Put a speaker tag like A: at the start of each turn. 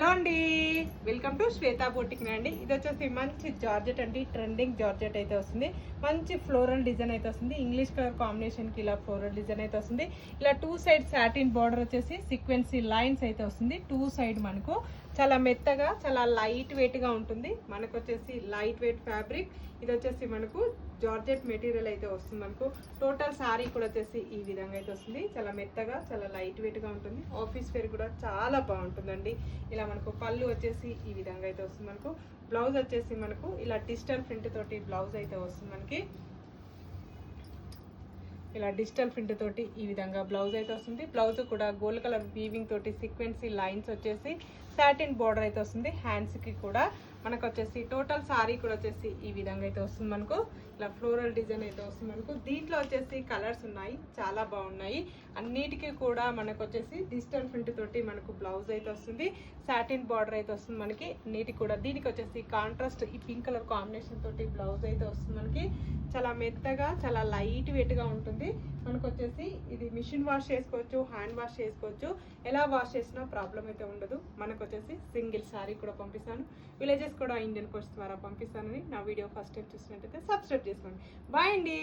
A: Hello అండి, welcome to Shweta boutique అండి. ఇది వచ్చేసి మంచి జార్జెట్ అండి, ట్రెండింగ్ జార్జెట్ అయితే వస్తుంది. మంచి ఫ్లోరల్ డిజైన్ అయితే వస్తుంది. ఇంగ్లీష్ కలర్ కాంబినేషన్కి ఇలా ఫ్లోరల్ డిజైన్ అయితే వస్తుంది. ఇలా టూ సైడ్ సాటిన్ బార్డర్ వచ్చేసి సీక్వెన్సీ లైన్స్ అయితే వస్తుంది. టూ సైడ్ మనకు చాలా మెత్తగా చాలా లైట్ వెయిట్గా ఉంటుంది. మనకు వచ్చేసి లైట్ వెయిట్ ఫ్యాబ్రిక్. ఇది వచ్చేసి మనకు జార్జెట్ మెటీరియల్ అయితే వస్తుంది. మనకు టోటల్ సారీ కూడా వచ్చేసి ఈ విధంగా అయితే వస్తుంది. చాలా మెత్తగా చాలా లైట్ వెయిట్గా ఉంటుంది. ఆఫీస్ వేర్ కూడా చాలా బాగుంటుందండి. ఇలా మనకు పళ్ళు వచ్చేసి ఈ విధంగా అయితే వస్తుంది. మనకు బ్లౌజ్ వచ్చేసి మనకు ఇలా డిజిటల్ ప్రింట్ తోటి బ్లౌజ్ అయితే వస్తుంది. మనకి ఇలా డిజిటల్ ప్రింట్ తోటి ఈ విధంగా బ్లౌజ్ అయితే వస్తుంది. బ్లౌజ్ కూడా గోల్డ్ కలర్ వీవింగ్ తోటి సీక్వెన్సీ లైన్స్ వచ్చేసి సాటిన్ బార్డర్ అయితే వస్తుంది. హ్యాండ్స్ కి కూడా మనకు వచ్చేసి టోటల్ సారీ కూడా వచ్చేసి ఈ విధంగా అయితే వస్తుంది. మనకు ఇలా ఫ్లోరల్ డిజైన్ అయితే వస్తుంది. మనకు దీంట్లో వచ్చేసి కలర్స్ ఉన్నాయి, చాలా బాగున్నాయి. అన్నిటికీ కూడా మనకు వచ్చేసి డిజిటల్ ప్రింట్ తోటి మనకు బ్లౌజ్ అయితే వస్తుంది. సాటిన్ బార్డర్ అయితే వస్తుంది. మనకి నీటికి కూడా దీనికి వచ్చేసి కాంట్రాస్ట్ ఈ పింక్ కలర్ కాంబినేషన్ తోటి బ్లౌజ్ అయితే వస్తుంది. మనకి చాలా మెత్తగా చాలా లైట్ వెయిట్ గా ఉంటుంది. మనకు వచ్చేసి ఇది మిషన్ వాష్ చేసుకోవచ్చు, హ్యాండ్ వాష్ చేసుకోవచ్చు. ఎలా వాష్ చేసినా ప్రాబ్లం అయితే ఉండదు. మనకు వచ్చేసి సింగిల్ శారీ కూడా పంపిస్తాను. విలేజెస్ కూడా ఇండియన్ పోస్ట్ ద్వారా పంపిస్తానని నా వీడియో ఫస్ట్ టైం చూసినట్టయితే సబ్స్క్రైబ్ చేసుకోండి. బాయ్ అండి.